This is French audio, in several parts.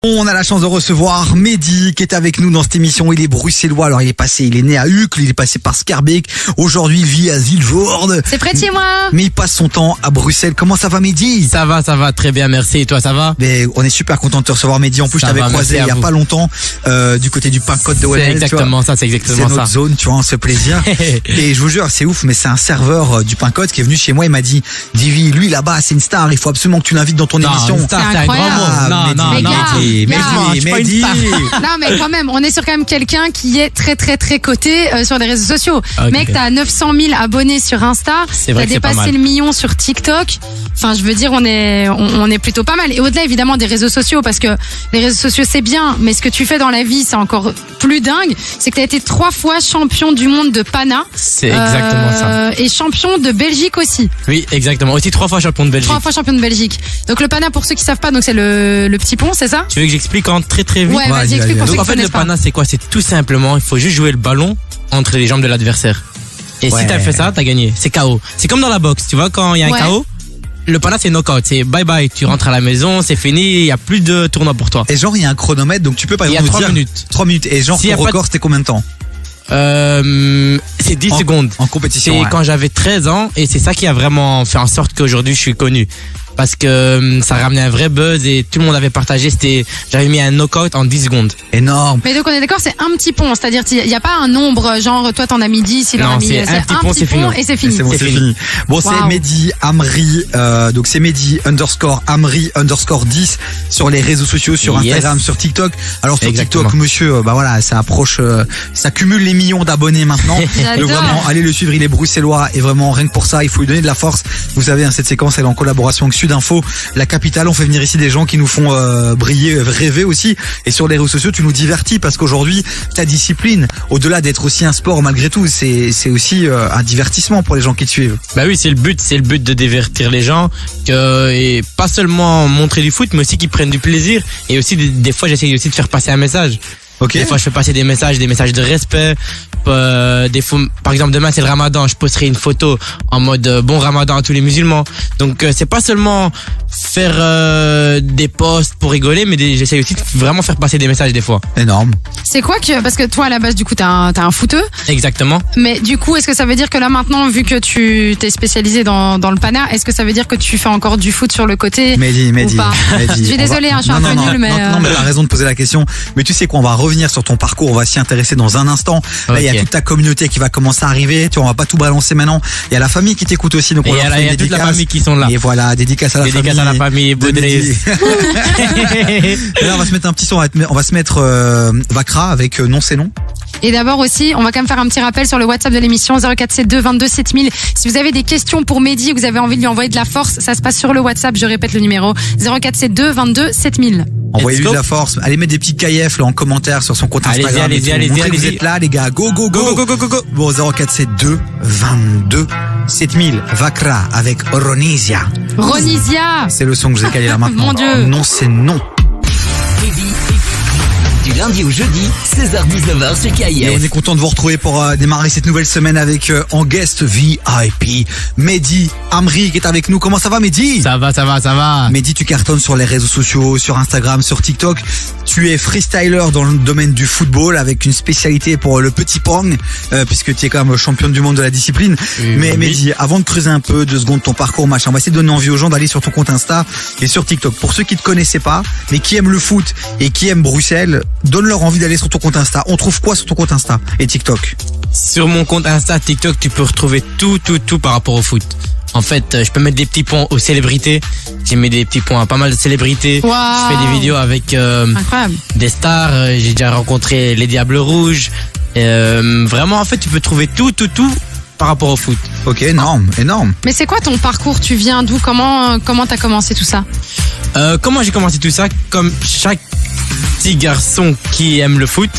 On a la chance de recevoir Mehdi qui est avec nous dans cette émission. Il est bruxellois, alors il est né à Uccle, il est passé par Schaerbeek. Aujourd'hui il vit à Vilvoorde. C'est près de chez moi. Mais il passe son temps à Bruxelles. Comment ça va Mehdi? Ça va très bien, merci. Et toi, ça va? Mais on est super content de te recevoir Mehdi. En plus je t'avais croisé il y a pas longtemps du côté du Pain-Côte de Wallel. C'est exactement ça. C'est notre zone, tu vois, on se fait plaisir. Et je vous jure, c'est ouf, mais c'est un serveur du Pain-Côte qui est venu chez moi, il m'a dit Divi, lui là-bas c'est une star, il faut absolument que tu l'invites dans ton émission. Une star, c'est un grand mot. Mehdi. Non mais quand même, on est sur quand même quelqu'un qui est très coté sur les réseaux sociaux. Okay. Mec, t'as 900 000 abonnés sur Insta, t'as dépassé le million sur TikTok. Enfin, je veux dire, on est plutôt pas mal. Et au-delà évidemment des réseaux sociaux, parce que les réseaux sociaux c'est bien, mais ce que tu fais dans la vie c'est encore plus dingue. C'est que t'as été 3 fois champion du monde de Pana. C'est exactement ça. Et champion de Belgique aussi. Oui, exactement. Aussi 3 fois champion de Belgique. 3 fois champion de Belgique. Donc le Pana, pour ceux qui savent pas, donc c'est le petit pont, c'est ça? Tu veux que j'explique en très vite? Ouais, vas-y, explique pour ceux Donc en qui fait, le connaissent pas. Pana, c'est quoi? C'est tout simplement, il faut juste jouer le ballon entre les jambes de l'adversaire. Et si t'as fait ça, t'as gagné. C'est KO. C'est comme dans la boxe, tu vois, quand il y a un KO, le Pana c'est knockout, c'est bye bye, tu rentres à la maison, c'est fini, il y a plus de tournoi pour toi. Et genre il y a un chronomètre, donc tu peux par exemple Il y a 3 dire minutes. 3 minutes. Et genre ton record c'était combien de temps? C'est 10 secondes. En compétition. C'est quand j'avais 13 ans et c'est ça qui a vraiment fait en sorte qu'aujourd'hui je suis connu. Parce que ça ramenait un vrai buzz et tout le monde avait partagé. J'avais mis un knockout en 10 secondes. Énorme. Mais donc on est d'accord, c'est un petit pont, c'est-à-dire qu'il n'y a pas un nombre, genre toi t'en as mis 10, il en a mis... c'est un petit pont, c'est fini. Et c'est fini. C'est fini. Bon, c'est Mehdi Amri, donc c'est Mehdi _Amri _10 sur les réseaux sociaux, sur Instagram, sur TikTok. Alors sur TikTok, monsieur, bah voilà, ça approche, ça cumule les millions d'abonnés maintenant. Donc vraiment, allez le suivre, il est bruxellois et vraiment rien que pour ça, il faut lui donner de la force. Vous savez, cette séquence, elle est en collaboration avec Sudinfo, la capitale. On fait venir ici des gens qui nous font briller, rêver aussi. Et sur les réseaux sociaux, tu nous divertis parce qu'aujourd'hui, ta discipline, au-delà d'être aussi un sport malgré tout, c'est aussi un divertissement pour les gens qui te suivent. Bah oui, c'est le but de divertir les gens, et pas seulement montrer du foot, mais aussi qu'ils prennent du plaisir. Et aussi des fois, j'essaie aussi de faire passer un message. Des fois, je fais passer des messages de respect. Des fois, par exemple, demain c'est le Ramadan, je posterai une photo en mode bon Ramadan à tous les musulmans. Donc c'est pas seulement faire des posts pour rigoler, mais j'essaie aussi de vraiment faire passer des messages des fois. Énorme. C'est quoi parce que toi à la base du coup t'as un footeux. Exactement. Mais du coup, est-ce que ça veut dire que là maintenant, vu que tu t'es spécialisé dans le Pana, est-ce que ça veut dire que tu fais encore du foot sur le côté? Mehdi. Je suis désolée, je suis un peu nulle, mais non, mais t'as raison de poser la question. Mais tu sais quoi, on va revenir sur ton parcours, on va s'y intéresser dans un instant. Là, il y a toute ta communauté qui va commencer à arriver. Tu vois, on va pas tout balancer maintenant. Il y a la famille qui t'écoute aussi, donc on leur fait une dédicace. Il y a toute la famille qui sont là. Et voilà, dédicace à la famille. Dédicace à la famille Baudrez. Là, on va se mettre un petit son, on va se mettre Vakra avec Non c'est non. Et d'abord aussi, on va quand même faire un petit rappel sur le WhatsApp de l'émission 0472 22 7000. Si vous avez des questions pour Mehdi, vous avez envie de lui envoyer de la force, ça se passe sur le WhatsApp, je répète le numéro 0472 22 7000. Envoyez-lui de la force. Allez mettre des petits KF là en commentaire sur son compte Instagram. Allez-y. Vous êtes là les gars, go. Bon, 0472 22 7000. Vakra avec Ronisia. C'est le son que je vous ai calé là maintenant. Mon Dieu. Non c'est non. Du lundi au jeudi, 16h-19h sur KIF. Et on est content de vous retrouver pour démarrer cette nouvelle semaine avec en guest VIP Mehdi Amri qui est avec nous. Comment ça va Mehdi? Ça va. Mehdi, tu cartonnes sur les réseaux sociaux, sur Instagram, sur TikTok. Tu es freestyler dans le domaine du football avec une spécialité pour le petit pong, puisque tu es quand même championne du monde de la discipline. Mais Mehdi, avant de creuser un peu 2 secondes ton parcours, machin, on va essayer de donner envie aux gens d'aller sur ton compte Insta et sur TikTok. Pour ceux qui te connaissaient pas, mais qui aiment le foot et qui aiment Bruxelles, donne-leur envie d'aller sur ton compte Insta. On trouve quoi sur ton compte Insta et TikTok? Sur mon compte Insta, TikTok, tu peux retrouver tout par rapport au foot. En fait, je peux mettre des petits points aux célébrités. J'ai mis des petits points à pas mal de célébrités. Wow. Je fais des vidéos avec des stars. J'ai déjà rencontré les Diables Rouges. Vraiment, en fait, tu peux trouver tout par rapport au foot. Ok, énorme. Mais c'est quoi ton parcours? Tu viens d'où? Comment t'as commencé tout ça? Comment j'ai commencé tout ça? Comme chaque petit garçon qui aime le foot,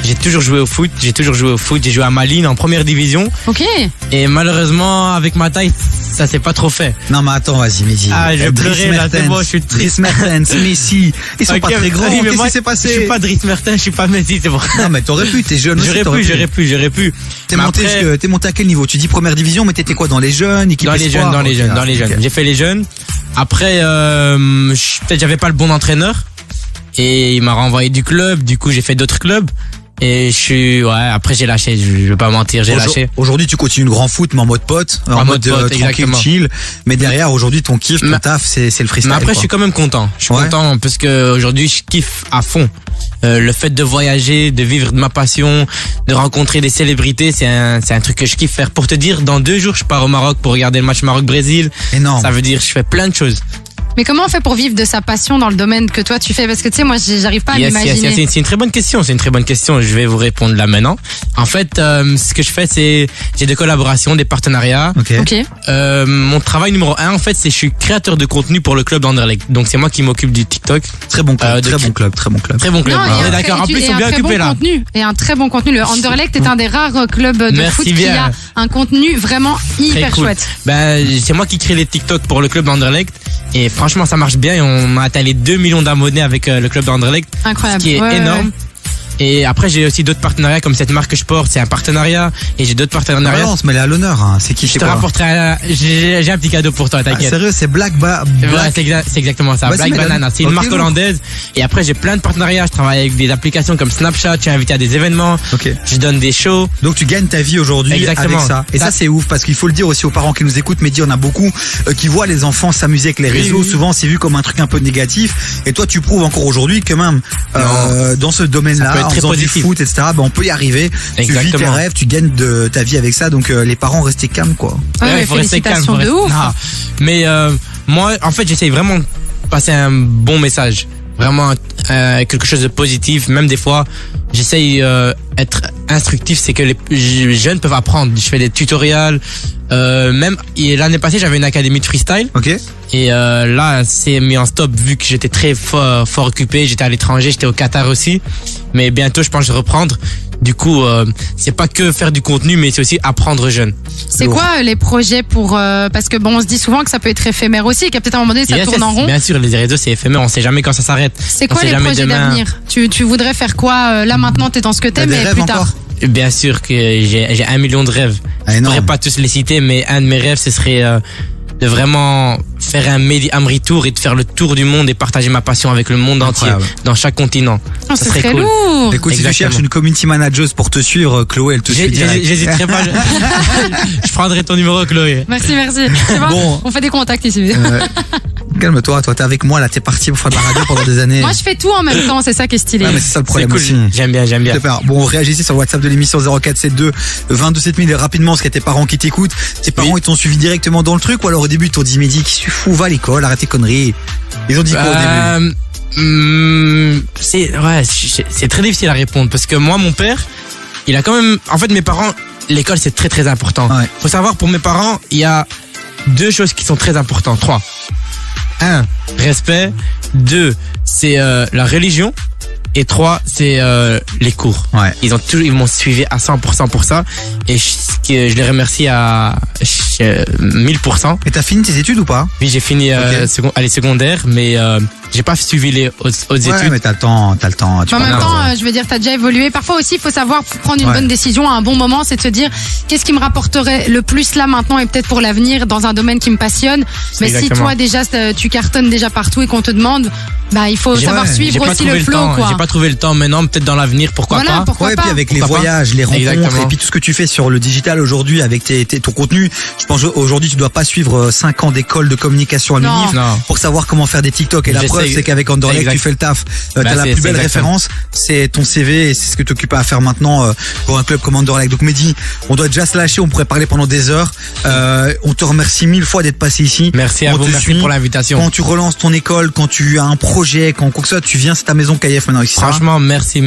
j'ai toujours joué au foot. J'ai joué à Malines en première division. Ok. Et malheureusement, avec ma taille, ça s'est pas trop fait. Non mais attends, vas-y Mehdi. Je pleurais là, c'est bon, je suis triste. Dries Mertens, Messi, ils sont pas très grands. Qu'est-ce qui s'est passé? Je suis pas Dries Mertens, je suis pas Messi, c'est bon. Non mais t'aurais pu, t'es jeune aussi. J'aurais pu. T'es monté à quel niveau? Tu dis première division, mais t'étais quoi, dans les jeunes, équipe espoir? Dans les jeunes. J'ai fait les jeunes. Après, peut-être j'avais pas le bon entraîneur. Et il m'a renvoyé du club. Du coup, j'ai fait d'autres clubs. Et après j'ai lâché, je vais pas mentir, j'ai lâché. Aujourd'hui tu continues le grand foot mais en mode pote, en mode tranquille, chill. Mais derrière aujourd'hui ton kiff, ton taf c'est le freestyle. Mais après je suis quand même content. Je suis content parce que aujourd'hui je kiffe à fond. Le fait de voyager, de vivre de ma passion, de rencontrer des célébrités, c'est un truc que je kiffe faire. Pour te dire, dans 2 jours je pars au Maroc pour regarder le match Maroc-Brésil. Énorme. Ça veut dire je fais plein de choses. Mais comment on fait pour vivre de sa passion dans le domaine que toi tu fais? Parce que tu sais, moi j'arrive pas à m'imaginer. C'est une très bonne question, je vais vous répondre là maintenant. En fait, ce que je fais, c'est j'ai des collaborations, des partenariats. Ok. Mon travail numéro 1, en fait, c'est je suis créateur de contenu pour le club d'Anderlecht. Donc c'est moi qui m'occupe du TikTok. Très bon club, très bon club. Non, d'accord. En plus, ils sont bien occupés là. Et un très bon contenu. Le Anderlecht est un des rares clubs de foot qui a un contenu vraiment hyper chouette. C'est moi qui crée les TikTok pour le club d'Anderlecht. Et franchement, ça marche bien et on a atteint les 2 millions d'abonnés avec le club d'Anderlecht. Incroyable. Ce qui est énorme. Et après, j'ai aussi d'autres partenariats comme cette marque que je porte, c'est un partenariat. Et j'ai d'autres partenariats. Balance, mais elle est à l'honneur, hein. C'est qui, je te rapporterai j'ai un petit cadeau pour toi, t'inquiète. Sérieux, c'est Black. C'est exactement ça. Black Banana. C'est une marque hollandaise. Et après, j'ai plein de partenariats. Je travaille avec des applications comme Snapchat. Je suis invité à des événements. Je donne des shows. Donc, tu gagnes ta vie aujourd'hui avec ça. Et ça, c'est ouf parce qu'il faut le dire aussi aux parents qui nous écoutent. Mais on a beaucoup qui voient les enfants s'amuser avec les réseaux. Oui. Souvent, c'est vu comme un truc un peu négatif. Et toi, tu prouves encore aujourd'hui que même dans ce domaine-là, en faisant du foot, etc., on peut y arriver. Exactement. Tu vis tes rêves, tu gagnes de ta vie avec ça. Donc les parents, restez calmes, quoi. Ouais, il faut rester calme. De ouf. Mais moi, en fait, j'essaye vraiment de passer un bon message. Vraiment quelque chose de positif. Même des fois, j'essaye être instructif. C'est que les jeunes peuvent apprendre. Je fais des tutoriels. Même l'année passée, j'avais une académie de freestyle. Et là, c'est mis en stop vu que j'étais très fort occupé. J'étais à l'étranger, j'étais au Qatar aussi. Mais bientôt, je pense que je vais reprendre. Du coup, c'est pas que faire du contenu, mais c'est aussi apprendre jeune. C'est quoi les projets pour parce que on se dit souvent que ça peut être éphémère aussi, qu'à peut-être à un moment donné ça tourne en rond. Bien sûr, les réseaux c'est éphémère, on sait jamais quand ça s'arrête. C'est quoi les projets d'avenir? Tu voudrais faire quoi là maintenant? T'es dans ce que t'aimes, mais plus tard. Bien sûr que j'ai 1 million de rêves. Je pourrais pas tous les citer, mais un de mes rêves ce serait de vraiment faire un Mehdi Amri tour et de faire le tour du monde et partager ma passion avec le monde entier dans chaque continent. Ça serait cool. Lourd. Écoute, si tu cherches une community manager pour te suivre, Chloé, elle te suit direct. J'hésiterai pas. Je prendrai ton numéro, Chloé. Merci. Bon, on fait des contacts ici. Calme-toi, toi t'es avec moi là, t'es parti pour faire de la radio pendant des années. Moi je fais tout en même temps, c'est ça qui est stylé. Mais c'est ça le problème cool. aussi. J'aime bien. Bon, réagissez sur le WhatsApp de l'émission 0472 22 7000 et rapidement, parce qu'il y a tes parents qui t'écoutent. Tes parents ils t'ont suivi directement dans le truc ou alors au début ils t'ont dit Mehdi, qui tu fous, va à l'école, arrête tes conneries. Ils ont dit quoi au début? C'est très difficile à répondre parce que moi mon père, il a quand même, en fait mes parents, l'école c'est très très important. Faut savoir, pour mes parents, il y a 2 choses qui sont très importantes, 3. 1, respect. 2, c'est la religion. Et 3, c'est les cours. Ils m'ont suivi à 100% pour ça. Et je les remercie à 1000%. Et t'as fini tes études ou pas? Oui, j'ai fini à les secondaires, mais j'ai pas suivi les hautes études. Mais t'as le temps. En même temps, je veux dire, t'as déjà évolué. Parfois aussi, il faut savoir prendre une bonne décision à un bon moment, c'est de se dire qu'est-ce qui me rapporterait le plus là maintenant et peut-être pour l'avenir dans un domaine qui me passionne. Mais si toi déjà tu cartonnes déjà partout et qu'on te demande, il faut savoir suivre aussi le flow, quoi. J'ai pas trouvé le temps maintenant, peut-être dans l'avenir, pourquoi pas. Et puis avec les voyages, les rencontres, et puis tout ce que tu fais sur le digital aujourd'hui avec ton contenu, je pense aujourd'hui tu dois pas suivre 5 ans d'école de communication à l'UNIF pour savoir comment faire des TikTok. Et la preuve c'est qu'avec Anderlecht tu fais le taf. T'as la plus belle référence, c'est ton CV et c'est ce que tu occupes à faire maintenant pour un club comme Anderlecht. Donc Mehdi, on doit déjà se lâcher, on pourrait parler pendant des heures. On te remercie 1000 fois d'être passé ici. Merci à vous, merci pour l'invitation. Quand tu relances ton école, quand tu as un projet, quand quoi que ce soit, tu viens, c'est ta maison KF maintenant ici. Franchement, merci.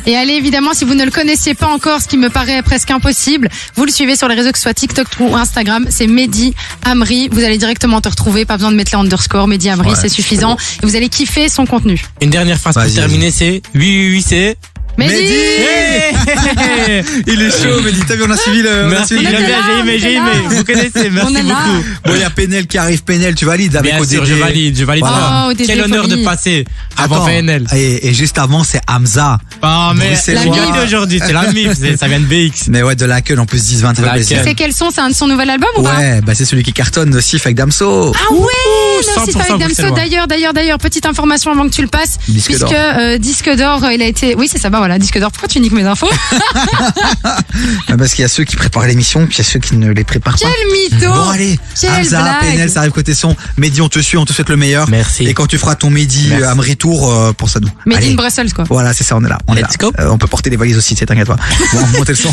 Et allez, évidemment, si vous ne le connaissiez pas encore, ce qui me paraît presque impossible, vous le suivez sur les réseaux, que ce soit TikTok ou Instagram, c'est Mehdi Amri. Vous allez directement te retrouver, pas besoin de mettre les underscores, Mehdi Amri, c'est suffisant. Et vous allez kiffer son contenu. Une dernière phrase pour terminer, c'est 888, c'est Mehdi. Il est chaud, Mehdi. T'as vu, on a suivi le. Merci, j'ai aimé. Vous connaissez, merci beaucoup. Bon, il y a Penel qui arrive. Penel, tu valides avec Bien sûr, je valide. Voilà. Quel honneur de passer avant Penel. Et juste avant, c'est Hamza. Ah, mais c'est la MIF aujourd'hui, c'est la MIF, ça vient de BX. Mais ouais, de la queue en plus 10-20. C'est quel son? C'est un de son nouvel album ou pas? Ouais, bah c'est celui qui cartonne, Sif avec Damso. Ah ouais, Sif avec Damso. D'ailleurs, petite information avant que tu le passes. Disque d'or, il a été. Oui, c'est ça, bah voilà, disque d'or. Pourquoi tu niques mes infos? Parce qu'il y a ceux qui préparent l'émission, puis il y a ceux qui ne les préparent pas. Quel mytho! Bon, allez, Hamza, Penel, ça arrive côté son. Mehdi, on te suit, on te souhaite le meilleur. Merci. Et quand tu feras ton Mehdi Amri Tour, pour ça nous. Mehdi in Brussels, quoi. Voilà, c'est ça, on est là. Let's go. On peut porter des valises aussi, t'inquiète pas. Bon, montez le son.